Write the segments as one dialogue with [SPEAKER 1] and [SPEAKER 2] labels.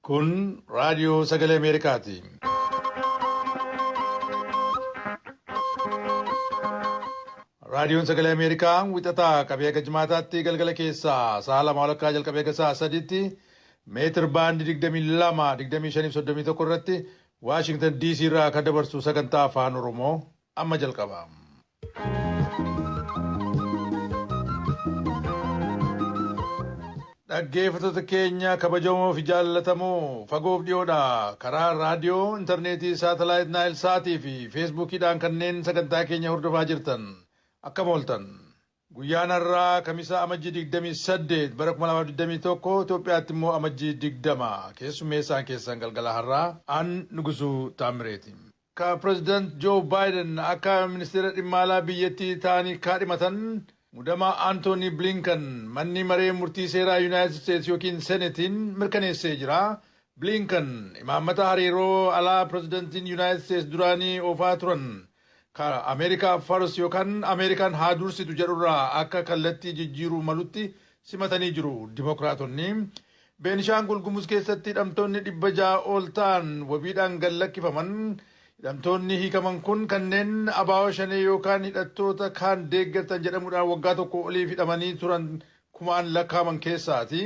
[SPEAKER 1] Kun raadiyoo sagalee Ameerikaati. Raadiyoon sagalee Ameerikaa wixataa qabee haga jimaataatti galgala keessaa sa'a 2 jalqabee haga sa'a 3tti meetir baandii 22, 25 irratti Waashingtan DC irraa kan dabarsu sagantaa afaan Oromoo amma jalqaba. Dhaggeeffattoota keenya kabajamoo fi jaallatamoo fagoof dhiyoodha karaa raadiyoo, intarneetii, saatalaayit Naayil Saatii fi feesbuukiidhaan kanneen sagantaa keenya hordofaa jirtan akkam ooltan. Guyyaan har'aa Kamisaa Amajjii 28 bara 2021 Itoophiyaatti immoo Amajjii 20 keessummeessaan keessan galgala har'aa an Nugusuu Taamireeti. Ka Pireezidant Joo Baayiden akka ministeera dhimma alaa biyyattii ta'anii kaadhimatan Mudamaa Antoonii Bilinkan manni maree murtii seeraa Yuunaayitid Isteetsi yookiin Senetiin mirkaneessee jira. Bilinkan imaammata hariiroo alaa pireezidantiin Yuunaayitid Isteetsi duraanii oofaa turan ka Ameerikaa First yookaan Ameerikaan haa dursitu jedhurraa akka kallattii jijjiiruu malutti simatanii jiru Dimookiraatonni. Beenishaangul Gumuz keessatti hidhamtoonni 600 ol ta'an wabiidhaan gallakkifaman. Hidhamtoonni hiikaman kun kanneen abaaboo shanee yookaan hidhattoota kaan deeggartan jedhamuudhaan waggaa tokko oliif hidhamanii turan kumaan lakkaaman keessaati.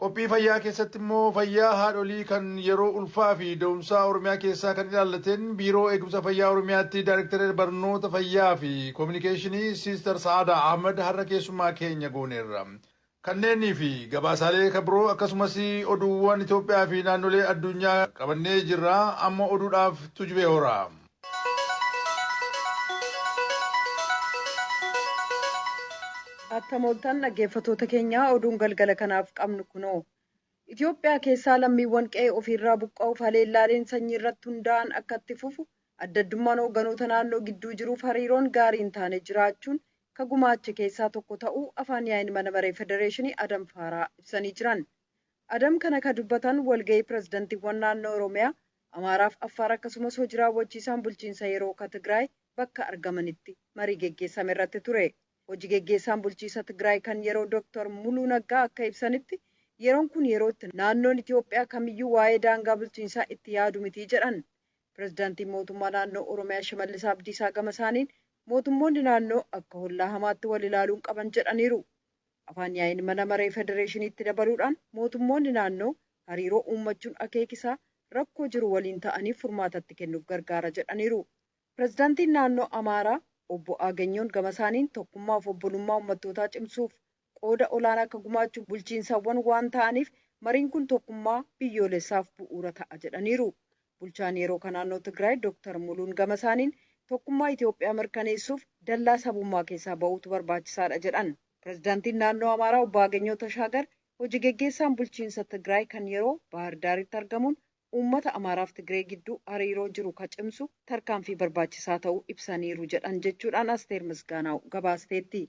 [SPEAKER 1] Qophii fayyaa keessatti immoo fayyaa haadholii kan yeroo ulfaa fi da'umsaa Oromiyaa keessaa kan ilaallateen biiroo eegumsa fayyaa Oromiyaatti Daayirektara barnoota fayyaa fi koominikeeshinii Siister Sa'aadaa Ahmad har'a keessummaa keenya gooneerra. Kanneenii fi gabaasaalee kan biroo akkasumas oduuwwan Itoophiyaa fi naannolee addunyaa qabannee jirra. Amma oduudhaaf tujubee hora.
[SPEAKER 2] Attamooltaan dhaggeeffattoota keenyaa oduun galgala kanaaf qabnu kunoo. Itoophiyaa keessaa lammiiwwan qe'ee ofiirraa buqqa'uuf haleellaaleen sanyii irratti hundaa'an akka itti fufu adda addummaan hoogganoota naannoo gidduu jiruuf hariiroon gaarii hin taane jiraachuun ka gumaache keessaa tokko ta'uu afaan yaa'iin mana maree federeeshinii Adam Faaraa ibsanii jiran. Adam kana ka dubbatan walga'ii pireezidantiiwwan naannoo Oromiyaa, Amaaraaf Affaar akkasumas hojii raawwachiisaan bulchiinsa yeroo ka Tigraay bakka argamanitti marii geggeessame irratti ture. Hojii geggeessaan bulchiinsa Tigraay kan yeroo Dr. Muluu Naggaa akka ibsanitti yeroon kun yerootti naannoon Itoophiyaa kamiyyuu waa'ee daangaa bulchiinsaa itti yaadu miti jedhan. Pireezidantiin mootummaa naannoo Oromiyaa Shimallis Abdiisaa gama isaaniin mootummoonni naannoo akka hollaa hamaatti wal ilaaluun qaban jedhaniiru. Afaan yaa'iin mana maree federeeshiniitti dabaluudhaan mootummoonni naannoo hariiroo uummachuun akeekisaa rakkoo jiru waliin ta'anii furmaatatti kennuuf gargaara jedhaniiru. Pireezidantiin naannoo Amaaraa obbo Agenyoon gama isaaniin tokkummaa fi obbolummaa uummattootaa cimsuuf qooda olaanaa akka gumaachuuf bulchiinsawwan waan ta'aniif mariin kun tokkummaa biyyoolessaaf bu'uura ta'a jedhaniiru. Bulchaan yeroo kan naannoo Tigraay Dr. Muluun gama isaaniin tokkummaa Itoophiyaa mirkaneessuuf dallaa sabummaa keessaa ba'uutu barbaachisaadha jedhan. Pireezidantiin naannoo Amaaraa obbo Agenyoo Tashaagar hojii geggeessaan bulchiinsa Tigraay kan yeroo Baahir Daaritti argamuun uummata Amaaraaf Tigree gidduu hariiroo jiru ka cimsu tarkaanfii barbaachisaa ta'uu ibsaniiru jedhan jechuudhaan Asteer Misgaanaaw gabaasteetti.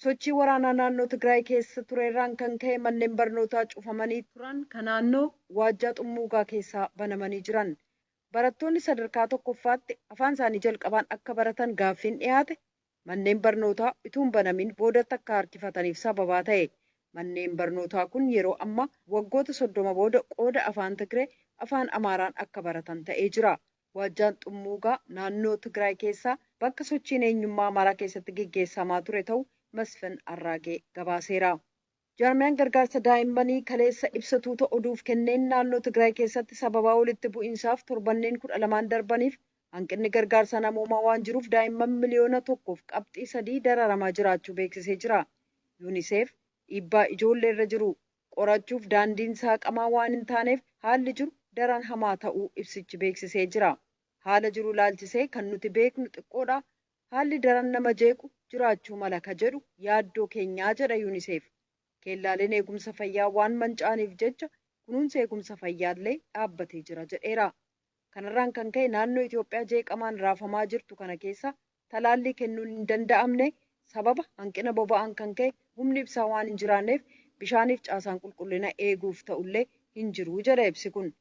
[SPEAKER 2] Sochii waraanaa naannoo Tigraay keessa turerraan kan ka'e manneen barnootaa cufamanii turan kan naannoo Waajjaa Xummuugaa keessaa banamanii jiran. Barattoonni sadarkaa tokkoffaatti afaan isaanii jalqabaan akka baratan gaaffiin dhiyaate manneen barnootaa utuu hin banamin boodatti akka harkifataniif sababaa ta'e. Manneen barnootaa kun yeroo ammaa waggoota 30 booda qooda afaan Tigree afaan Amaaraan akka baratan ta'ee jira. Waajjaan Xummuugaa naannoo Tigraay keessaa bakka sochiin eenyummaa Amaaraa keessatti geggeessamaa ture ta'uu Masfin Arraagee gabaaseera. Jaarmiyaan gargaarsa daa'immanii kaleessa ibsatuuta oduuf kenneen naannoo Tigraay keessatti sababaa walitti bu'iinsaaf torbanneen 12 darbaniif hanqinni gargaarsa namoomaa waan jiruuf daa'imman miliyoona 1.3 dararamaa jiraachuu beeksisee jira. UNICEF dhiibbaa ijoollee irra jiru qorachuuf daandiin saaqamaa waan hin taaneef haalli jiru daran hamaa ta'uu ibsichi beeksisee jira. Haala jiru ilaalchisee kan nuti beeknu xiqqoodha. Haalli daran nama jeequ jiraachuu mala ka jedhu yaaddoo keenyaa jedha UNICEF. Keellaaleen eegumsa fayyaa waan manca'aniif jecha kunuunsa eegumsa fayyaallee dhaabbatee jira jedheera. Kanarraan kan ka'e naannoo Itoophiyaa jeeqamaan raafamaa jirtu kana keessa talaallii kennuun hin danda'amne sababa hanqina boba'aan kan ka'e humni ibsaa waan hin jiraanneef bishaaniif caasaan qulqullina eeguuf ta'ullee hin jiru jedha ibsi kun.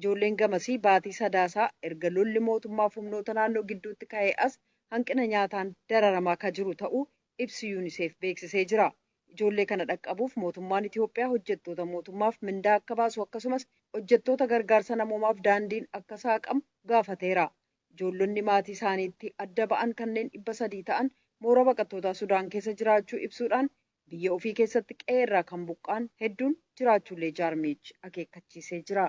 [SPEAKER 2] Ijoolleen gamasii baatii sadaasaa erga lolli mootummaaf humnoota naannoo gidduutti ka'ee as hanqina nyaataan dararamaa ka jiru ta'uu ibsi UNICEF beeksisee jira. Ijoollee kana dhaqqabuuf mootummaan Itoophiyaa hojjettoota mootummaaf mindaa akka baasu akkasumas hojjettoota gargaarsa namoomaaf daandiin akka saaqamu gaafateera. Ijoollonni maatii isaaniitti adda ba'an kanneen 300 ta'an moora baqattootaa Sudaan keessa jiraachuu ibsuudhaan biyya ofii keessatti qe'eerraa kan buqqaan hedduun jiraachuullee jaarmichi akeekkachiisee jira.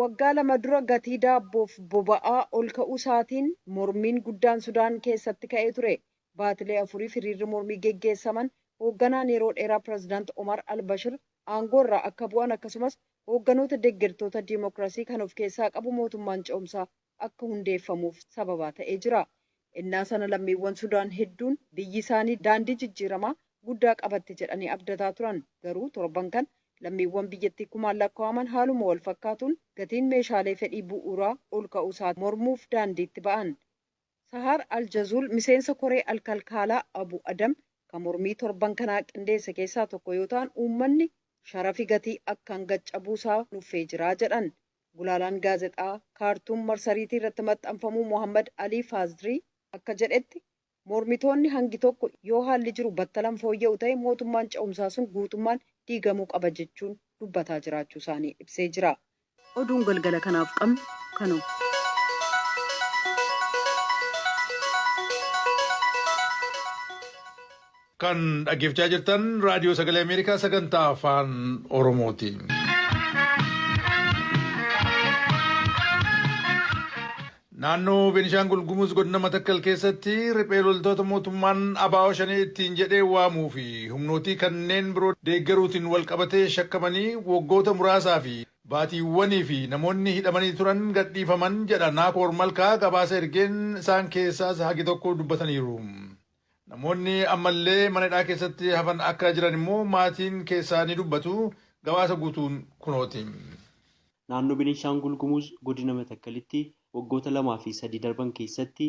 [SPEAKER 2] Waggaa 2 dura gatii daabboof boba'aa ol ka'uu isaatiin mormiin guddaan Sudaan keessatti ka'ee ture. Baatilee 4 hiriirri mormii geggeessaman hoogganaan yeroo dheeraa pireezidaant Omar al-Bashir aangoo irraa akka bu'an akkasumas hoogganoota deeggartoota diimokiraasii kan of keessaa qabu mootummaan ce'umsaa akka hundeeffamuuf sababaa ta'ee jira. Innaa sana lammiiwwan Sudaan hedduun biyyi isaanii daandii jijjiiramaa guddaa qabatte jedhanii abdataa turan. Garuu torban kan lammiiwwan biyyattii kumaan lakkaa'aman haaluma wal fakkaatuun gatiin meeshaalee fedhii bu'uuraa ol ka'uu isaa mormuuf daandiitti ba'an. Sahar Al-Jazuul miseensa koree alkalkaalaa Abu Adam kan mormii torban kanaa qindeesse keessaa tokko yoo ta'an uummanni sharafi gatii akkaan gaccabuusaa nuffee jiraa jedhan. Gulaalaan gaazexaa kaartuum marsariitii irratti maxxanfamuu Mohammad Ali Faazrii akka jedhetti mormitoonni hangi tokko yoo haalli jiru battalan fooyya'u ta'e mootummaan ce'umsaa sun guutummaan diigamuu qaba jechuun dubbataa jiraachuu isaanii ibsee jira. Oduun galgala kanaaf qabnu kanuma.
[SPEAKER 1] Kan dhaggeeffachaa jirtan raadiyoo sagalee Ameerikaa sagantaa afaan Oromooti. Naannoo Beenishaangul Gumuz godina Matakkal keessatti riphee loltoota mootummaan ABO shanii ittiin jedhee waamuu fi humnootii kanneen biroo deeggaruutiin wal qabatee shakkamanii waggoota muraasaa fi baatiiwwanii fi namoonni hidhamanii turan gadhiifaman jedha Naakoor Malkaa gabaasa ergeen isaan keessaas hagi tokko dubbataniiru. Namoonni ammallee mana hidhaa keessatti hafan akka jiran immoo maatiin keessaa ni dubbatu. Gabaasa guutuun kunooti.
[SPEAKER 3] Naannoo Beenishaangul Gumuz godina Matakkalitti waggoota 2 fi 3 darban keessatti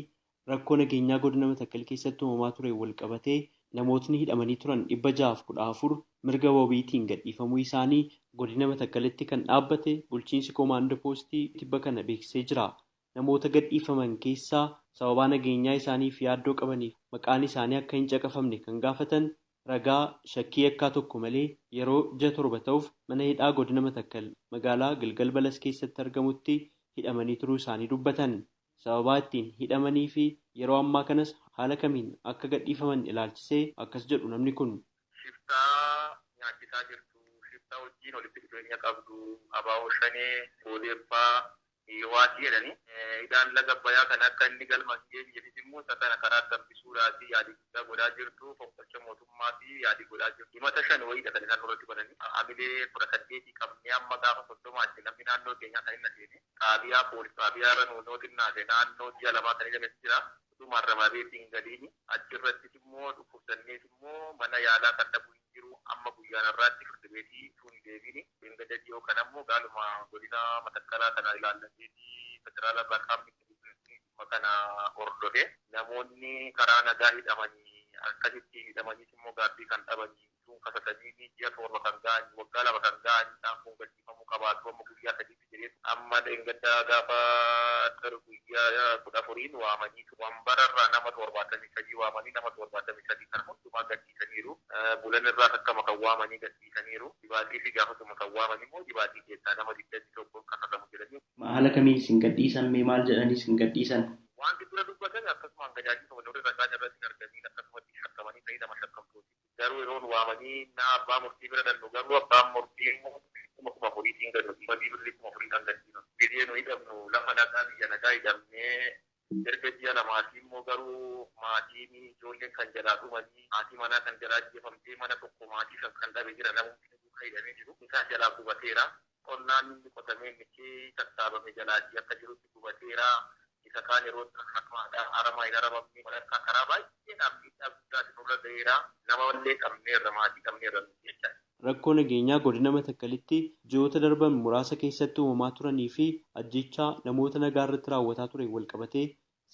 [SPEAKER 3] rakkoo nageenyaa godina Matakkal keessatti uumamaa ture wal qabatee namootni hidhamanii turan 614 mirga wabiitiin gadhiifamuu isaanii godina Matakkalitti kan dhaabbate bulchiinsi koomaandoo poostii tibba kana beeksisee jira. Namoota gadhiifaman keessaa sababaa nageenyaa isaaniif yaaddoo qabaniif maqaan isaanii akka hin caqafamne kan gaafatan ragaa shakkii yakkaa tokko malee yeroo 6 ta'uuf mana hidhaa godina Matakkal magaalaa Gilgal Balas keessatti argamutti hidhamanii turuu isaanii dubbatan. Sababaa ittiin hidhamanii fi yeroo ammaa kanas haala kamiin akka gadhiifaman ilaalchisee akkas jedhu namni kun.
[SPEAKER 4] Shiftaa nyaachisaa jirtu, shiftaa wajjin walitti dhufeenya qabdu, ABO shanee, Booleeffaa, Waatii jedhani. Hidhaan laga Abbayyaa kan akka inni galma hin jedhis immoo isa kana karaa dambisuudhaaf yaadii guddaa godhaa jirtu, foqqolcha mootummaa fi yaadii godhaa jirtu. Himata 5 wayiidha kan isaan irratti bananii. Hamilee 18 qabnee amma gaafa 30 namni naannoo keenyaa kan hin seene. Xaabiyaa poolisii xaabiyaa irra nuunoo xinnaate naannoo ji'a 2 kan jedhametu jira. Dhumarra mabeetiin gadiini. Achirratti immoo dhukkubsannees immoo mana yaalaa kan dhabuu hin jiru. Amma guyyaan irraatti firdibeetii tun deebiini. Beengada dhiyoo kan ammoo gaaluma godina Matakkalaa kana ilaallateetii federaala baqaamni kana hordofee namoonni karaa nagaa hidhamanii akkasitti hidhamanii immoo gaabbii kan dhabanii sun kasatanii ji'a 7 kan ga'an waggaa 2 kan ga'an isaan kun gadhiifamuu qabaatu amma guyyaa 3 jedhee amma beengada gaafa guyyaa 14 waamanii wambararraa nama 73 waamanii nama 73 kan hundumaa gadhiisaniiru. Bulan irraa akkama kan waamanii gadhiisaniiru. Dibaatii fi gaafatuma kan waamanii immoo dibaatii keessaa nama 21 kan hatamu jedhanii.
[SPEAKER 3] Haala kamiin isin gadhiisan mee maal jedhanii isin gadhiisan?
[SPEAKER 4] Wanti dura dubbatan akkasumaan gajaajila walirra ragaa irratti hin argamin akkasumatti shakkamanii ta'ii nama shakkamtooti. Garuu yeroo waamanii na abbaa murtii bira dandu garuu abbaan murtii immoo kuma furiitiin gadu badii birrii kuma furii kan gadhiisan. Biyya nu hidhamnu lafa nagaa biyya nagaa hidhamnee erga ji'a 2 immoo garuu maatiin ijoolleen kan jalaa dhumanii maatii manaa kan jalaa jeefamtee mana tokko maatii kan dhabe jira namoonni duukaa hidhamee jiru. Isaan jalaa gubateera. Qonnaan inni qotamee inni sassaabame jalaatii akka jirutti gubateera. Isa kaan yeroo akkamaadhaan haramaa hin haramamne walakkaa karaa baay'ee dhaabbiidhaan nurra ga'eera. Nama wallee qabneerra maatii qabneerra jecha.
[SPEAKER 3] Rakkoo nageenyaa godina Matakkalitti ji'oota darban muraasa keessatti uumamaa turanii fi ajjechaa namoota nagaa irratti raawwataa ture wal qabatee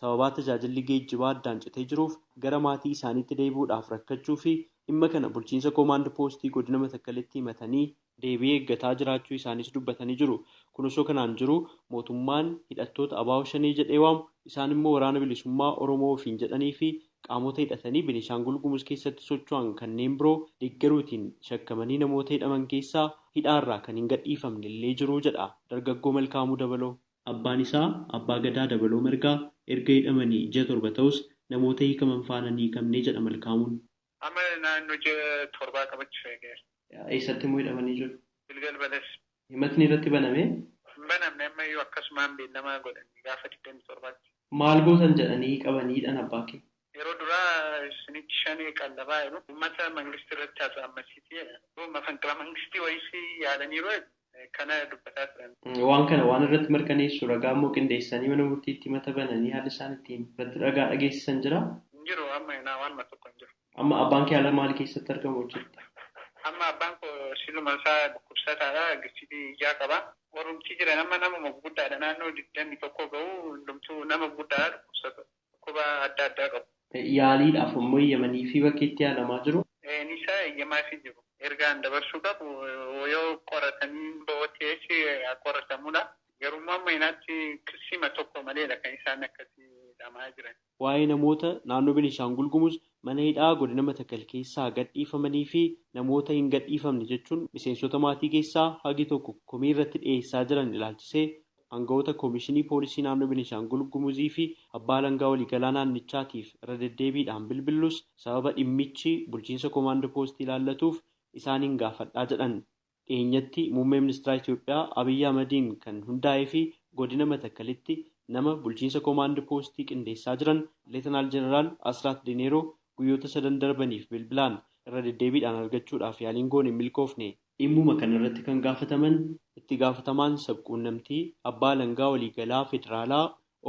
[SPEAKER 3] sababaa tajaajilli geejjibaa addaan citee jiruuf gara maatii isaaniitti deebi'uudhaaf rakkachuu fi dhimma kana bulchiinsa koomaandoo poostii godina Matakkalitti himatanii deebii eeggataa jiraachuu isaanis dubbatanii jiru. Kun osoo kanaan jiru mootummaan hidhattoota ABO shanee jedhee waamu isaan immoo waraana bilisummaa Oromoo ofiin jedhanii fi qaamota hidhatanii Beenishaangul Gumuz keessatti socho'an kanneen biroo deeggaruutiin shakkamanii namoota hidhaman keessaa hidhaarraa kan hin gadhiifamne illee jiru jedha dargaggoo Malkaamuu Dabaloo. Abbaan isaa Abbaa Gadaa Dabaloo Margaa erga hidhamanii ji'a 7 ta'us namoota hiikaman faana ni hiikamne jedha Malkaamuun.
[SPEAKER 4] Amma naannoo ji'a 7 qabachuuf eegeera.
[SPEAKER 3] Eessatti immoo hidhamanii jiru?
[SPEAKER 4] Gilgal Bales.
[SPEAKER 3] Himatni irratti baname?
[SPEAKER 4] Banamne ammayyuu akkasumaan beellamaa godhanii gaafa 27tti.
[SPEAKER 3] Maal gootan jedhanii qabaniidhaan abbaa kee?
[SPEAKER 4] Yeroo duraa isinitti shanii qallabaa jiru. Uummata mangistii irratti haasa'ammasiiti. Mafanqila mangistii wayisii yaadaniiru kana dubbataa turan.
[SPEAKER 3] Waan kana waan irratti mirkaneessu ragaa immoo qindeessanii mana murtiitti himata bananii haalli isaan ittiin irratti ragaa dhageessisan jira?
[SPEAKER 4] Jiru amma waan tokko hin jiru.
[SPEAKER 3] Amma abbaan kee haala maalii keessatti argamu hojjetta?
[SPEAKER 4] Amma abbaan koo siluma isaa dhukkubsataadha. Gisitii ijaa qaba. Warrumtii jiran amma nama guddaadha. Naannoo 21 gahu hundumtuu nama guddaadha dhukkubsata. Dhukkuba adda addaa qabu.
[SPEAKER 3] Yaaliidhaaf immoo eeyyamanii fi bakka itti yaalamaa jiru?
[SPEAKER 4] Nisaa eeyyamaa fi jiru. Ergaan dabarsuu qabu yoo qoratanii bo'ooteessi qoratamudha. Garuu amma inaatti qisima tokko maleedha kan isaan akkasii hidhamaa jiran.
[SPEAKER 3] Waa'ee namoota naannoo Beenishaangul Gumuz mana hidhaa godina Matakkal keessaa gadhiifamanii fi namoota hin gadhiifamne jechuun miseensota maatii keessaa hagi tokko komii irratti dhiyeessaa jiran ilaalchisee aangawoota Koomishinii Poolisii naannoo Beenishaangul Gumuzii fi abbaa alangaa waliigalaa naannichaatiif irra deddeebiidhaan bilbillus sababa dhimmichi bulchiinsa koomaandoo poostii ilaallatuuf isaaniin gaafadhaa jedhan. Dhiyeenyatti muummee ministeera Itoophiyaa Abiyyi Ahmadiin kan hundaa'ee fi godina Matakkalitti nama bulchiinsa koomaandoo poostii qindeessaa jiran Leetanaal Jeneraal Asraat Dineeroo guyyoota 3 darbaniif bilbilaan irra deddeebiidhaan argachuudhaaf yaaliin goone hin milkoofne. Dhimmuma kanarratti kan gaafataman itti gaafatamaan sabquunnamtii abbaa alangaa waliigalaa federaalaa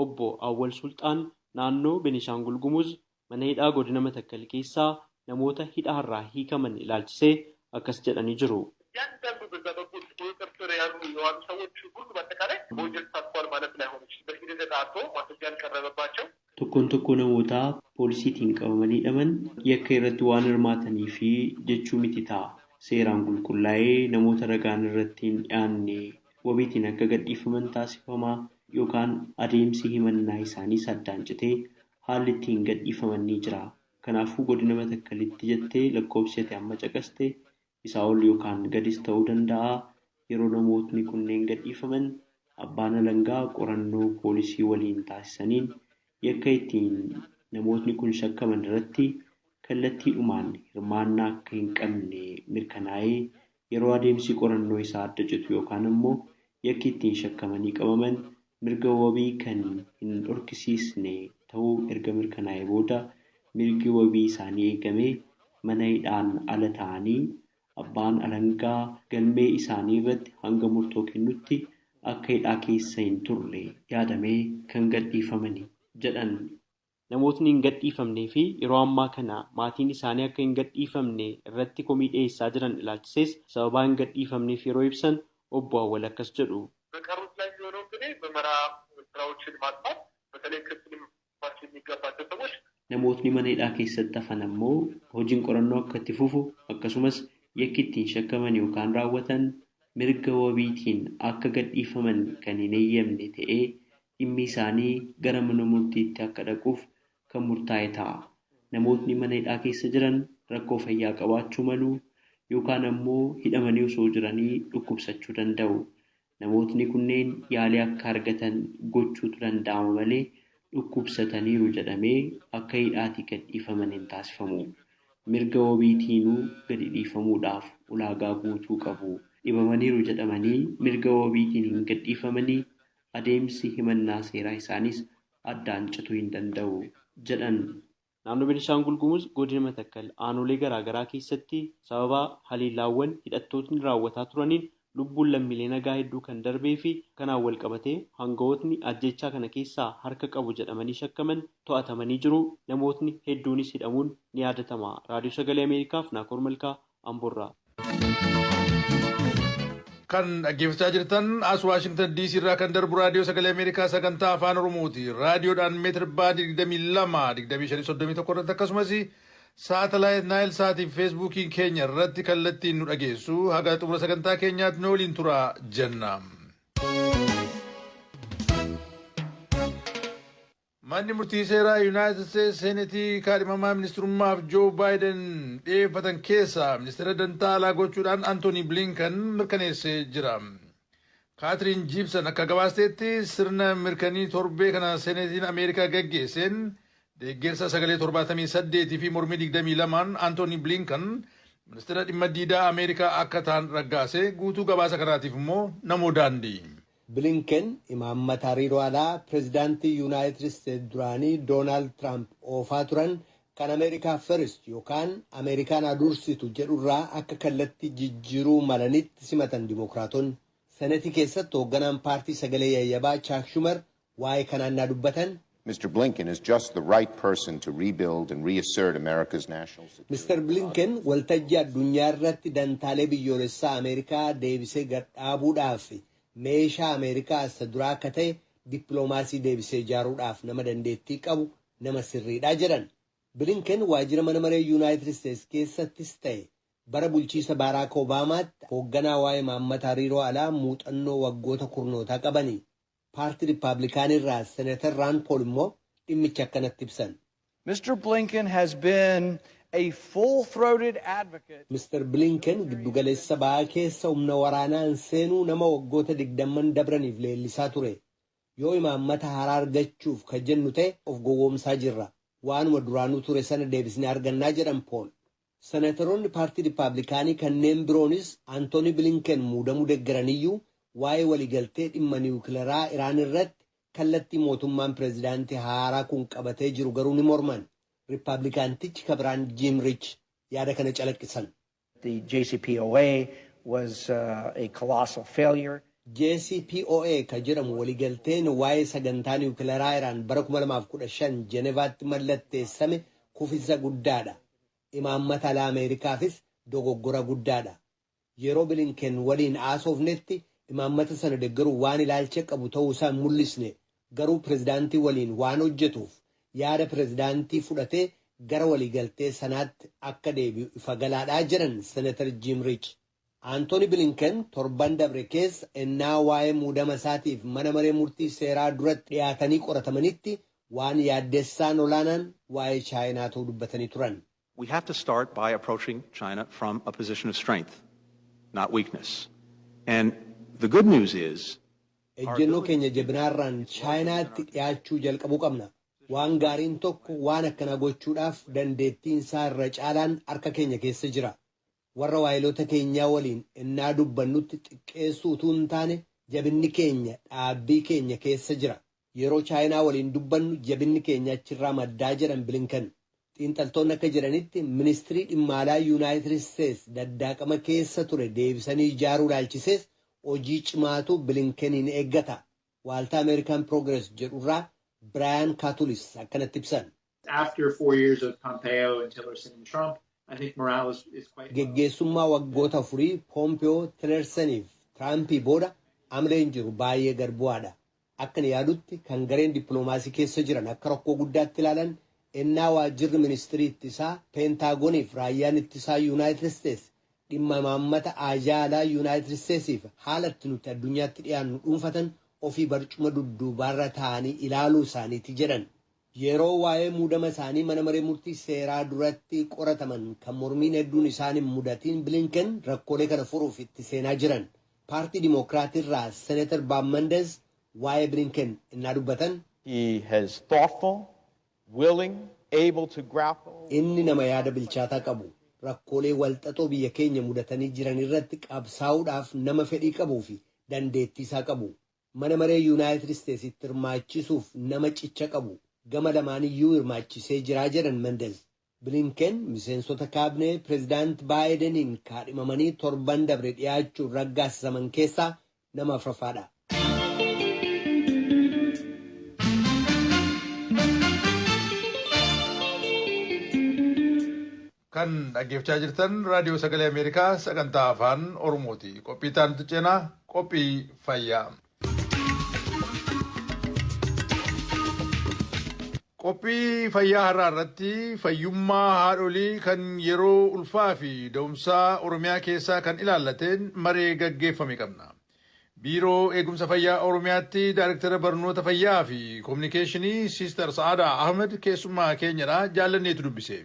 [SPEAKER 3] obbo Awwal Sultaan naannoo Beenishaangul Gumuz mana hidhaa godina Matakkal keessaa namoota hidhaarraa hiikaman ilaalchisee akkas jedhanii jiru. Tokkoon namootaa poolisiitiin qabamanii hidhaman yakka irratti waan hirmaatanii fi jechuu miti ta'a. Seeraan qulqullaa'ee namoota ragaan irratti hin dhiyaanne wabiitiin akka gadhiifaman taasifamaa yookaan adeemsi himannaa isaaniis addaan citee haalli ittiin gadhiifaman ni jira. Kanaafuu godina Matakkalitti jettee lakkoofsite amma caqaste isaa ol yookaan gadis ta'uu danda'a. Yeroo namootni kunneen gadhiifaman abbaan alangaa qorannoo poolisii waliin taasisaniin yakka ittiin namootni kun shakkaman irratti kallattiidhumaan hirmaannaa akka hin qabne mirkanaa'ee yeroo adeemsi qorannoo isaa adda citu yookaan immoo yakki ittiin shakkamanii qabaman mirga wabii kan hin dhorkisiisne ta'uu erga mirkanaa'ee booda mirgi wabii isaanii eegamee mana hidhaan ala ta'anii abbaan alangaa galmee isaanii irratti hanga murtoo kennutti akka hidhaa keessa hin turre yaadamee kan gadhiifamani jedhan. Namootni hin gadhiifamnee fi yeroo ammaa kana maatiin isaanii akka hin gadhiifamne irratti komii dhiyeessaa jiran ilaalchisees sababaa hin gadhiifamneef yeroo ibsan obbo Awwal akkas jedhu.
[SPEAKER 4] በቀሩት ላይ የሚሆነው እንግዲህ ምርመራ ስራዎችን ማጥፋት በተለይ ክትትል ማድረግ የሚገባቸው ሰዎች
[SPEAKER 3] namootni mana hidhaa keessatti hafan ammoo hojiin qorannoo akka itti fufu akkasumas yakki ittiin shakkaman yookaan raawwatan mirga wabiitiin akka gadhiifaman kan hin eeyyamne ta'ee dhimmi isaanii gara mana murtiitti akka dhaquuf kan murtaa'e ta'a. Namootni mana hidhaa keessa jiran rakkoo fayyaa qabaachuu malu yookaan ammoo hidhamanii osoo jiranii dhukkubsachuu danda'u. Namootni kunneen yaalii akka argatan gochuutu danda'ama malee dhukkubsataniiru jedhamee akka hidhaatii gadhiifaman hin taasifamu. Mirga wabiitiinuu gadi dhiifamuudhaaf ulaagaa guutuu qabu. Dhibamaniiru jedhamanii mirga wabiitiin hin gadhiifamanii adeemsi himannaa seeraa isaanis addaan cituu hin danda'u jedhan. Naannoo Beenishaangul Gumuz godina Matakkal aanolee garaagaraa keessatti sababa haliillaawwan hidhattootni raawwataa turaniin lubbuun lammiilee nagaa hedduu kan darbee fi kanaan wal qabatee hangawootni ajjechaa kana keessaa harka qabu jedhamanii shakkaman to'atamanii jiru. Namootni hedduunis hidhamuun ni yaadatama. Raadiyoo Sagalee Ameerikaaf Naakoor Malkaa Amboorraa.
[SPEAKER 1] Kan dhaggeeffachaa jirtan as Waashingtan DC irraa kan darbu raadiyoo Sagalee Ameerikaa sagantaa afaan Oromooti. Raadiyoodhaan meetira baandii 22 2531 irratti akkasumas saatalaayit naayil saatii fi feesbuukii keenya irratti kallattiin nu dhageessu haga xumura sagantaa keenyaatti nu waliin turaa jenna. Manni murtii seeraa Yuunaayitid Steetsi Seenetii kaadhimamaa ministirummaaf Joo Baayiden dhiyeeffatan keessaa ministeera dantaa alaa gochuudhaan Antoonii Bilinkan mirkaneessee jira. Kaatiriin Jiibsan akka gabaasteetti sirna mirkanii torbee kana Seenetiin Ameerikaa gaggeesseen deeggarsa 978 fi mormii 22 Antoonii Bilinkan ministeera dhimma diidaa Ameerikaa akka ta'an raggaase. Guutuu gabaasa kanaatiif immoo namoo daandii.
[SPEAKER 5] Bilinken imaammata hariiroo alaa pireezidaantii Yuunaayitid Steetsi duraanii Doonaald Tiraamp oofaa turan kan Ameerikaa First yookaan Ameerikaan adursitu jedhurraa akka kallattii jijjiiruu malanitti simatan Dimookiraatonni. Senetii keessatti hoogganaan paartii sagalee yayyabaa Chaak Shumar waa'ee kanaan naa dubbatan.
[SPEAKER 6] Mr. Blinken is just the right person to rebuild and reassert America's national security.
[SPEAKER 5] Mr. Blinken waltajjii addunyaa irratti dantaalee biyyoolessaa Ameerikaa deebisee gadhaabuudhaaf meeshaa Ameerikaa isa duraa akka ta'e dippiloomaasii deebisee ijaaruudhaaf nama dandeettii qabu nama sirriidha jedhan. Bilinken waajjira mana maree Yuunaayitid Steetsi keessattis ta'e bara bulchiisa Baaraak Obaamaatti hoogganaa waa'ee imaammata hariiroo alaa muuxannoo waggoota kurnootaa qabanii. Paartii Riippaabilikaanirraa Senatar Rand Paul immoo dhimmicha akkanatti ibsan.
[SPEAKER 7] Mr. Blinken has been a full-throated advocate.
[SPEAKER 5] Mr. Blinken giddugaleessa ba'aa keessa humna waraanaan seenuu nama waggoota 20 dabraniif leellisaa ture. Yoo imaammata haaraa argachuuf kan jennu ta'e of gowwoomsaa jirra. Waanuma duraanuu ture sana deebisnee argannaa jedhan Paul. Senataroonni paartii Riippaabilikaanii kanneen biroonis Antoonii Bilinken muudamuu deeggaraniyyuu waa'ee waliigaltee dhimma niwukileeraa Iraan irratti kallattii mootummaan pireezidaantii haaraa kun qabatee jiru garuu ni morman. Riippaabilikaantichi kabiraan Jim Rich yaada kana calaqqisan.
[SPEAKER 7] The JCPOA was a colossal failure.
[SPEAKER 5] JCPOA ka jedhamu waliigalteen waa'ee sagantaa niwukileeraa Iraan bara 2015 Jenevaatti mallatteessame kufiinsa guddaadha. Imaammata alaa Ameerikaafis dogoggora guddaadha. Yeroo Bilinken waliin haasofnetti imaammata sana deeggaruu waan ilaalcha qabu ta'uu isaa mul'isne garuu pireezidaantii waliin waan hojjetuuf yaada pireezidaantii fudhatee gara waliigaltee sanaatti akka deebi'u ifa galaadhaa jedhan Senatar Jim Rich. Antoonii Bilinken torban dabre keessa ennaa waa'ee muudama isaatiif mana maree murtii seeraa duratti dhiyaatanii qoratamanitti waan yaaddessaan olaanaan waa'ee Chaayinaa ta'uu dubbatanii turan.
[SPEAKER 8] We have to start by approaching China from a position of strength, not weakness. And the good news is
[SPEAKER 5] ejjennoo keenya jabinaarraan Chaayinaatti dhiyaachuu jalqabuu qabna. Waan gaariin tokko waan akkana gochuudhaaf dandeettiin isaa irra caalaan harka keenya keessa jira. Warra waayilota keenyaa waliin ennaa dubbannutti xiqqeessuu utuu hin taane jabinni keenya dhaabbii keenya keessa jira. Yeroo Chaayinaa waliin dubbannu jabinni keenya achirraa maddaa jedhan Bilinken. Xiinxaltoonni akka jedhanitti ministirii dhimma alaa Yuunaayitid Steetsi daddaaqama keessa ture deebisanii ijaaruu ilaalchisees hojii cimaatu Bilinkeniin eeggata. Waaltaa American Progress jedhurraa Brian Katulis akkanatti ibsan.
[SPEAKER 9] After 4 years of Pompeo and Tillerson and Trump, I think morale is quite
[SPEAKER 5] geggeessummaa waggoota 4 Pompeo, Tillersoniif Tirampii booda amleen jiru baay'ee gad bu'aadha. Akkan yaadutti kan gareen dippiloomaasii keessa jiran akka rakkoo guddaatti ilaalan ennaa waajjirri ministirii ittisaa peentaagoniif raayyaan ittisaa Yuunaayitid Steetsi dhimma imaammata alaa Yuunaayitid Steetsiif haala itti nuti addunyaatti dhiyaannu dhuunfatan ofii barcuma dudduubaarra taa'anii ilaaluu isaaniiti jedhan. Yeroo waa'ee muudama isaanii mana maree murtii seeraa duratti qorataman kan mormiin hedduun isaaniin mudatiin Bilinken rakkoolee kana furuuf itti seenaa jiran. Paartii Dimookiraatirraa Senatar Bob Menendez waa'ee Bilinken innaa dubbatan.
[SPEAKER 10] He has thoughtful, willing, able to grapple.
[SPEAKER 5] Inni nama yaada bilchaataa qabu. Rakkoolee walxaxoo biyya keenya mudatanii jiran irratti qabsaa'uudhaaf nama fedhii qabuu fi dandeettii isaa qabu. Mana maree Yuunaayitid Steetsitti hirmaachisuuf nama cicha qabu. Gama lamaaniyyuu hirmaachisee jiraa jedhan Menendez. Bilinken miseensota kaabinee pireezidaant Baayideniin kaadhimamanii torban dabre dhiyaachuun raggaasisaman keessaa nama afuraffaadha.
[SPEAKER 1] Kan dhaggeeffachaa jirtan raadiyoo sagalee Ameerikaa sagantaa afaan Oromooti. Qophii taantu ceenaa qophii fayyaa. Qophii fayyaa har'aa irratti fayyummaa haadholii kan yeroo ulfaa fi da'umsaa Oromiyaa keessaa kan ilaallateen maree gaggeeffame qabna. Biiroo Eegumsa Fayyaa Oromiyaatti Daayirektara Barnoota Fayyaa fi Kominikeeshinii Siister Sa'aadaa Ahmed keessummaa keenyadha jaallanneetu dubbise.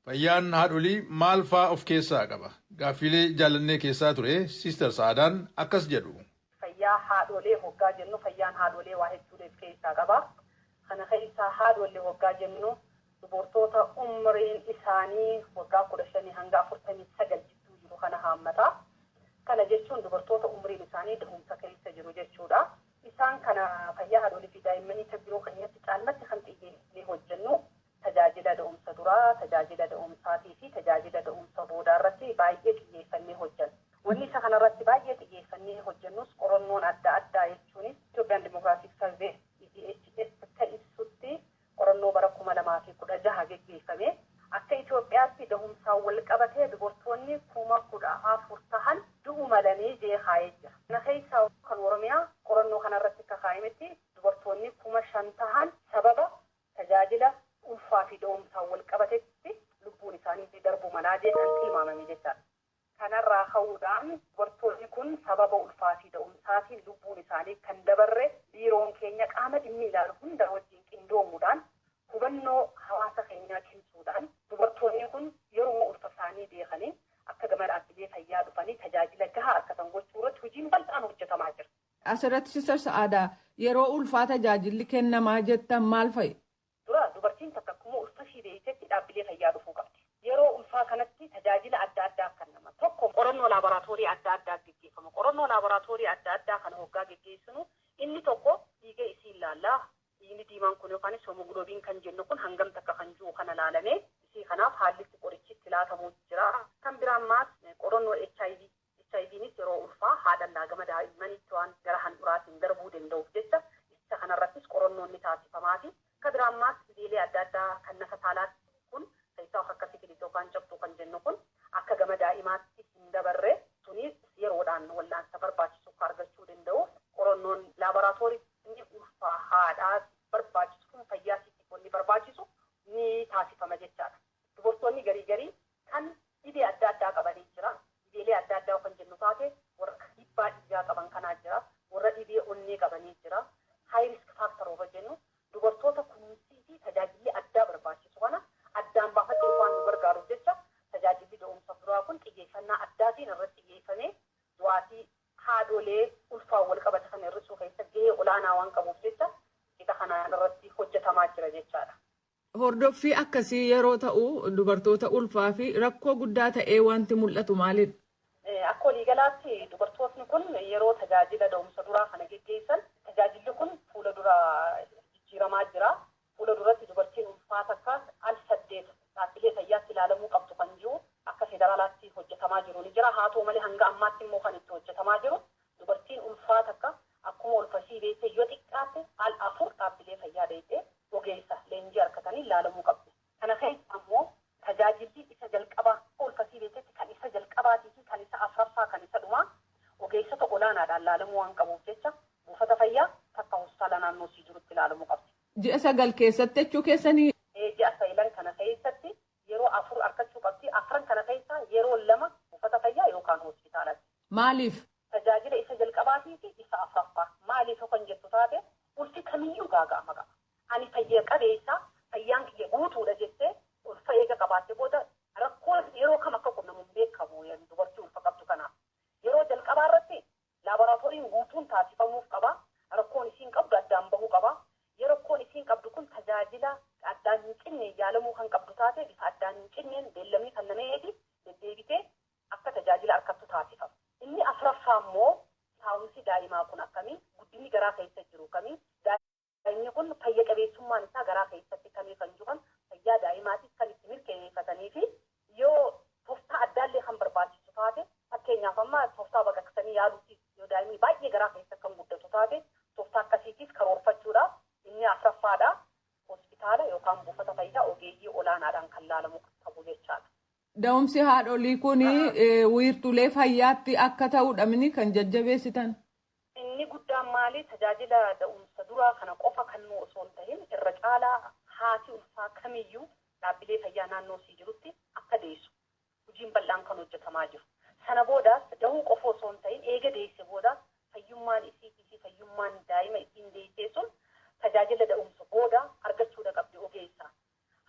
[SPEAKER 1] Fayyaan haadholii maal fa'aa of keessaa qaba? Gaaffiilee jaallannee keessaa ture Siister Sa'aadaan akkas jedhu.
[SPEAKER 11] Fayyaa haadholee hoggaa jennu fayyaan haadholee waa hedduulee keessaa qaba. Kana keessaa haadholee hoggaa jennu dubartoota umriin isaanii waggaa 15 hanga 49 jidduu jiru kana haammata. Kana jechuun dubartoota umriin isaanii da'umsa keessa jiru jechuudha. Isaan kana fayyaa haadholii fi daa'immanii biroo keenyatti caalmatti kan xiyyeeffannee hojjennu tajaajila da'umsa duraa, tajaajila da'umsaatii fi tajaajila da'umsa boodaa irratti baay'ee xiyyeeffannee hojjenna. Wanni isa kanarratti baay'ee xiyyeeffannee hojjennus qorannoon adda addaa jechuunis Itoophiyaan Dimookiraatik Sarvee EDHS akka ibsutti qorannoo bara 2016 geggeeffame akka Itoophiyaatti da'umsaan wal qabatee dubartoonni 14,000 ta'an du'u malanii jeeqaa'ee jira. Kana keessaa kan Oromiyaa qorannoo kanarratti akka kaa'imetti dubartoonni 5,000 ta'an sababa tajaajila ulfaa fi da'umsaan wal qabatetti lubbuun isaanii darbu malaa jeeqan tilmaamame jechaadha. Kanarraa ka'uudhaan dubartoonni kun sababa ulfaa fi da'umsaatiin lubbuun isaanii kan dabarre biiroon keenya qaama dhimmi ilaalu hunda wajjin qindoomuudhaan hubannoo hawaasa keenyaa cimsuudhaan dubartoonni kun yeroo ulfa isaanii beekanii akka gama dhaabbilee fayyaa dhufanii tajaajila gahaa argatan gochuu irratti hojiin bal'aan hojjetamaa jira.
[SPEAKER 12] Asirratti Siister Sa'aadaa yeroo ulfaa tajaajilli kennamaa jettan maal fa'i?
[SPEAKER 11] Dura dubartiin takka akkuma ulfa ishii beektetti dhaabbilee fayyaa dhufuu qabdi. Yeroo ulfaa kanatti tajaajila adda addaa kennama. Tokko qorannoo laaboraatoorii adda addaa gaggeeffama. Qorannoo laaboraatoorii adda addaa kana hoggaa gaggeessinu inni tokko dhiiga isii ilaallaa. Dhiigni diimaan kun yookaanis hoomogiloobiin kan jennu kun hangam takka kan jiru kana laalamee isii kanaaf haalli qorichitti laatamu jira. Kan biraan maas qorannoo HIVnis yeroo ulfaa haadhallaa gama daa'immanitti waan gara handhuraatiin darbuu danda'uuf jecha isa kanarrattis qorannoon ni taasifamaati. Kan biraan maas dhibeelee adda addaa kan nafa saalaatti kun keessaa akka sibiilii yookaan cabtuu kan jennu kun akka gama daa'imaatti hin dabarre sunis yeroodhaan wallaansa barbaachisu argachuu danda'u. Qorannoon laaboraatoorii inni ulfaa haadhaa barbaachisu kun fayyaa siitiif wanni barbaachisu ni taasifama jechaadha. Dubartoonni garii kan dhibee adda addaa qabanii jira. Dhibeelee adda addaa kan jennu taate warra dhiibbaa dhiigaa qaban kanaa jira. Warra dhibee onnee qabanii jira. High risk factor yoo jennu dubartoota kunuunsii fi tajaajilli addaa barbaachisu kana addaan baafatee waan nu gargaaruuf jecha tajaajilli da'umsa duraa kun xiyyeeffannaa addaatiin irratti xiyyeeffamee du'aatii haadholee ulfaa wal qabatan hir'isuu keessa gahee olaanaa waan qabuuf jecha qixa kanaan irratti hojjetamaa jira jechaadha.
[SPEAKER 12] Hordoffii akkasii yeroo ta'u dubartoota ulfaa fi rakkoo guddaa ta'ee wanti mul'atu maalidha?
[SPEAKER 11] Akka waliigalaatti dubartootni kun yeroo tajaajila da'umsa duraa kana geggeessan tajaajilli kun fuula dura jijjiiramaa jira. Fuula duratti dubartiin ulfaa takka al-8 dhaabbilee fayyaatti ilaalamuu qabdu kan jiru akka federaalaatti hojjetamaa jiru ni jira. Haa ta'u malee hanga ammaatti immoo kan itti hojjetamaa jiru dubartiin ulfaa takka akkuma ulfasii beektee yoo xiqqaate al-4 dhaabbilee fayyaa deettee ogeessa leenjii argatanii ilaalamuu qabdi. Kana keessa ammoo tajaajilli isa jalqabaa ulfasii beektetti kan isa jalqabaatii fi kan isa afuraffaa kan isa dhumaa ogeessota olaanaadhaan ilaalamuu waan qabuuf jecha buufata fayyaa takka hospitaala naannoo sii jirutti ilaalamuu qabdi.
[SPEAKER 12] Ji'a 9 keessatti jechuu keessanii?
[SPEAKER 11] Ji'a 9 kana keessatti yeroo 4 argachuu qabdi. 4 kana keessa yeroo 2 buufata fayyaa yookaan hospitaalatti.
[SPEAKER 12] Maaliif?
[SPEAKER 11] Tajaajila isa jalqabaatii fi isa afuraffaa. Maaliif kan jettu taate ulfi kamiyyuu gaaga'ama qaba. Ani fayyaa qabeessa fayyaan kiyya guutuudha jettee ulfa eega qabaatte booda rakkoon yeroo kam akka qunnamu beekamu dubartii ulfa qabdu kanaaf. Yeroo jalqabaa irratti laaboraatooriin guutuun taasifamuuf qaba. Rakkoon isiin qabdu addaan bahuu qaba. Yeroo rakkoon isiin qabdu kun tajaajila addaan hin cinne yaalamuu kan qabdu taate bifa addaan hin cinneen beellamii kan nameefi deddeebitee akka tajaajila argattu taasifama. Inni afuraffaa immoo taa'umsi daa'imaa kun akkamii guddinni garaa keessa jiru kamii daa'imni kun fayya qabeessummaan isaa garaa keessatti kamii kan jiru kan fayyaa daa'imaatiif kan itti mirkaneeffatanii fi yoo tooftaa addaallee kan barbaachisu taate fakkeenyaaf amma tooftaa baqaqsanii yaaluutti yoo daa'imni baay'ee garaa keessa kan guddatu taate tooftaa akkasiitiif karoorfachuudhaaf inni afuraffaadha hospitaala yookaan buufata fayyaa ogeeyyii olaanaadhaan kan laalamu qabu jechaadha.
[SPEAKER 12] Da'umsi haadholii kun wiirtulee fayyaatti akka ta'uudhaan kan jajjabeessitan.
[SPEAKER 11] Inni guddaan maali tajaajila da'umsa duraa kana qofa kan nu osoo hin ta'in irra caalaa haati ulfaa kamiyyuu dhaabbilee fayyaa naannoo sii jirutti akka deessu hojiin bal'aan kan hojjetamaa jiru. Sana boodaas da'uu qofa osoo hin ta'in eega deesse booda fayyummaan isiitii fi fayyummaan daa'ima ittiin deessee sun tajaajila da'umsa booda argachuudha qabdi ogeessaa.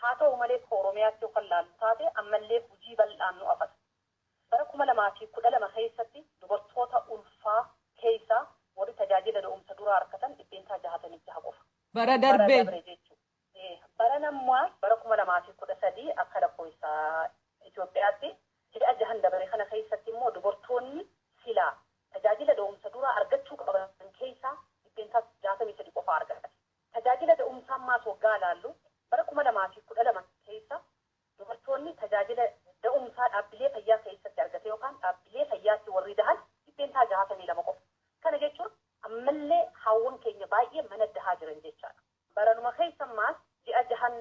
[SPEAKER 11] Haa ta'u malee Oromiyaatti yookaan laallu taate ammallee hojii bal'aan nu afata. Bara 2012 keessatti dubartoota ulfaa keessaa warri tajaajila da'umsa duraa argatan 66 qofa.
[SPEAKER 12] Bara darbee.
[SPEAKER 11] Bara nammaa bara 2013 akka lakkoofsa Itoophiyaatti ji'a jahan dabre kana keessatti immoo dubartoonni silaa tajaajila da'umsa duraa argachuu qaban keessaa 63 qofa argatan. Tajaajila da'umsaa ammaas waggaa laallu bara 2012 keessa dubartoonni tajaajila da'umsaa dhaabbilee fayyaa keessatti argate yookaan dhaabbilee fayyaatti warri dahan 62 qofa. Kana jechuun ammallee haawwan keenya baay'ee mana dahaa jiran jechaadha. Baranuma keessa ammaas ji'a jahan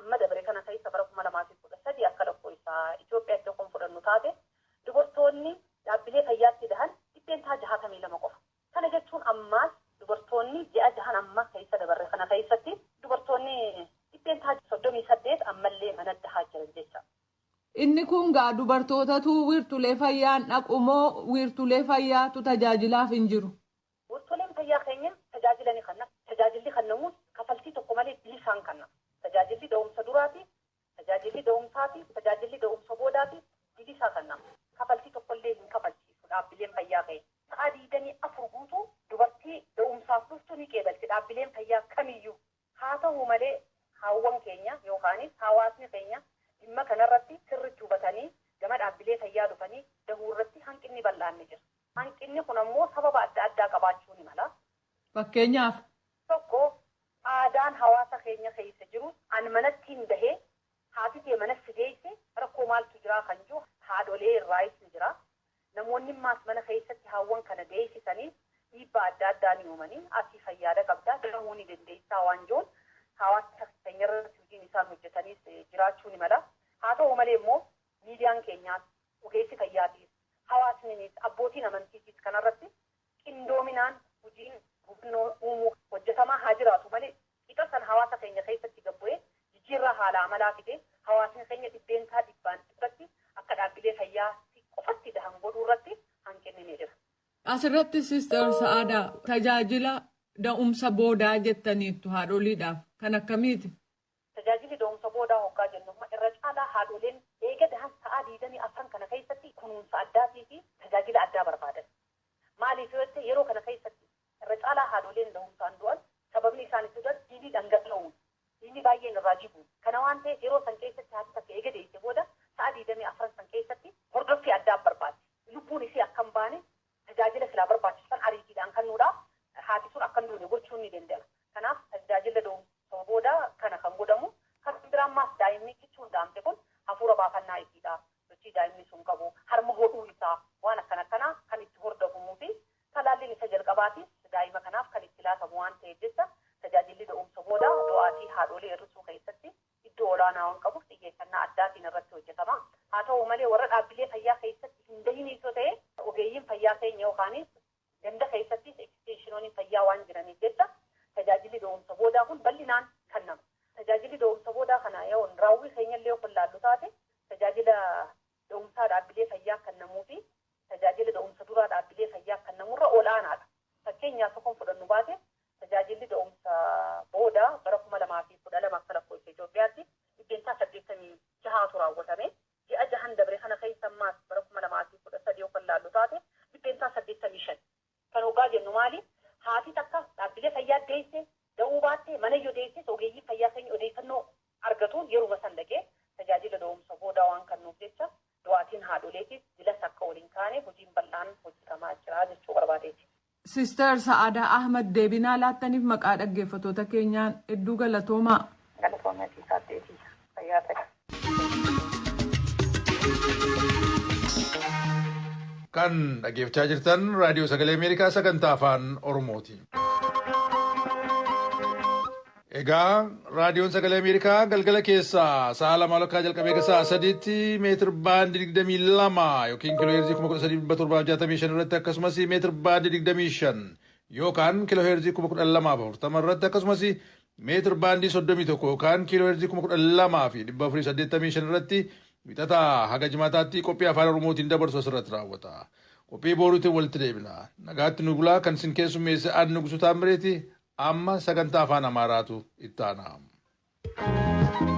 [SPEAKER 11] amma dabre kana keessa bara 2013 akka lakkoofsa Itoophiyaatti kan fudhannu taate dubartoonni dhaabbilee fayyaatti dahan 62 qofa. Kana jechuun ammaas dubartoonni ji'a jahan amma keessa dabarre kana keessatti dubartoonni 38 ammallee mana dahaa jiran jechaadha.
[SPEAKER 12] Inni kun gaa dubartootatu wiirtulee fayyaan dhaqu moo wiirtulee fayyaatu tajaajilaaf hin jiru?
[SPEAKER 11] Wiirtuleen fayyaa keenya tajaajila ni kenna. Tajaajilli kennamuus kafaltii tokko malee bilisaan kenna. Tajaajilli da'umsa duraati, tajaajilli da'umsaati, tajaajilli da'umsa boodaati bilisaa kenna. Kafaltii tokkollee hin kafalchiisu dhaabbileen fayyaa keenya. Sa'a 24 guutuu dubartii da'umsaaf dhuftu ni qeebalti dhaabbileen fayyaa kamiyyuu. Haa ta'u malee haawwan keenya yookaanis hawaasni keenya dhimma kanarratti sirriitti hubatanii gama dhaabbilee fayyaa dhufanii dahuu irratti hanqinni bal'aan ni jira. Hanqinni kun ammoo sababa adda addaa qabaachuu ni mala.
[SPEAKER 12] Fakkeenyaaf.
[SPEAKER 11] Tokko aadaan hawaasa keenya keessa jiru an manatti hin dahee haati kee manatti geesse rakkoo maaltu jira kan jiru haadholee irraayis ni jira. Namoonni maas mana keessatti haawwan kana geessisanii dhiibbaa adda addaa ni uumanii asii fayyaada qabdaa dahuu ni dandeessaa waan jiruun hawaasa keenya irratti hojiin isaan hojjetanis jiraachuu ni mala. Haa ta'u malee immoo miidiyaan keenyaas ogeessi fayyaatiis hawaasnis abbootiin amantiitis kanarratti qindoominaan hojiin hubannoo uumuu hojjetamaa haa jiraatu malee qixa san hawaasa keenya keessatti gabbu'ee jijjiirraa haala amalaa fidee hawaasni keenya dhibbaan irratti akka dhaabbilee fayyaa qofatti dahan godhuu irratti hanqinni ni jira.
[SPEAKER 12] Asirratti Sister Sa'aadaa tajaajila da'umsa boodaa jettaniittu haadholiidhaaf kan akkamiiti?
[SPEAKER 11] Tajaajilli da'umsa boodaa hoggaa jennu irra caalaa haadholeen eega dahan sa'aa 24 kana keessatti kunuunsa addaatii fi tajaajila addaa barbaadan. Maaliif yoo ta'e yeroo kana keessatti irra caalaa haadholeen da'umsaan du'an sababni isaan itti du'an dhiigni dhangala'uun dhiigni baay'een irraa jibuun. Kana waan ta'eef yeroo san keessatti haati takka eega deesse booda sa'aa 24 san keessatti hordoffii addaa barbaaddi. Lubbuun isii akka hin baane tajaajila silaa barbaachisan ariitiidhaan kennuudhaaf haati sun akka hin duune gochuun ni danda'a. Kanaaf tajaajila da'umsa boodaa kana kan godhamu kan biraan maas daa'imni kichuun daamte kun hafuura baafannaa isiidha. Sochii daa'imni sun qabu harma hodhuu isaa waan akkanaa kan itti hordofamuu fi talaalliin isa jalqabaatis daa'ima kanaaf kan itti laatamu waan ta'eef jecha tajaajilli da'umsa boodaa du'aatii haadholee hir'isuu keessatti iddoo olaanaa waan qabuuf xiyyeeffannaa addaatiin irratti hojjetama. Haa ta'u malee warra dhaabbilee fayyaa keessatti hin dahinis yoo ta'e ogeeyyiin fayyaa keenya yookaanis ganda keessattis eksteeshinoonni fayyaa waan jiraniif jecha tajaajilli da'umsa boodaa kun bal'inaan kennama. Tajaajilli da'umsa boodaa kana yoo raawwii keenyallee yoo laallu taate tajaajila da'umsaa dhaabbilee fayyaa kennamuu fi tajaajila da'umsa duraa dhaabbilee fayyaa kennamurra olaanaadha. Fakkeenyaaf tokkoon fudhannu baate tajaajilli da'umsa boodaa bara 2012 akka lakkoofsa Itoophiyaatti 86 raawwatame. Ji'a jahan dabre kana keessa ammaas bara 2013 yoo laallu taate 85. Kan hoggaa jennu maali? Haati takka dhaabbilee fayyaa deesse da'uu baatte mana yoo deesse ogeeyyii fayyaa keenya odeeffannoo argatuun yeruma san dhaqee tajaajila da'umsa boodaa waan kennuuf jecha du'aatiin haadholeetis jilas akka waliin kaane hojiin bal'aan hojjetamaa jira jechuu barbaadeeti.
[SPEAKER 12] Sister Sa'aadaa Ahmad deebinaa laattaniif maqaa dhaggeeffattoota keenyaan hedduu galatoomaa.
[SPEAKER 11] Galatoomaa siisaatteeti fayyaa ta'e.
[SPEAKER 1] Kan dhaggeeffachaa jirtan raadiyoo sagalee Ameerikaa sagantaa afaan Oromooti. Egaa raadiyoon sagalee Ameerikaa galgala keessaa sa'a 2 jalqabee sa'a 3 meetir baandii 22 yookiin kiiloo heerzii 1365 irratti akkasumas meetir baandii 25 yookaan kiiloo heerzii 1240 irratti akkasumas meetir baandii 31 yookaan kiiloo heerzii 12485 irratti wixataa haga jimaataatti qophii afaan Oromootiin dabarsu asirratti raawwata. Qophii boruutiin walitti deebina. Nagaatti nu bulaa kan sin keessummeesse aan Nugusu Taammireeti amma sagantaa afaan Amaaraatu itti aanaa.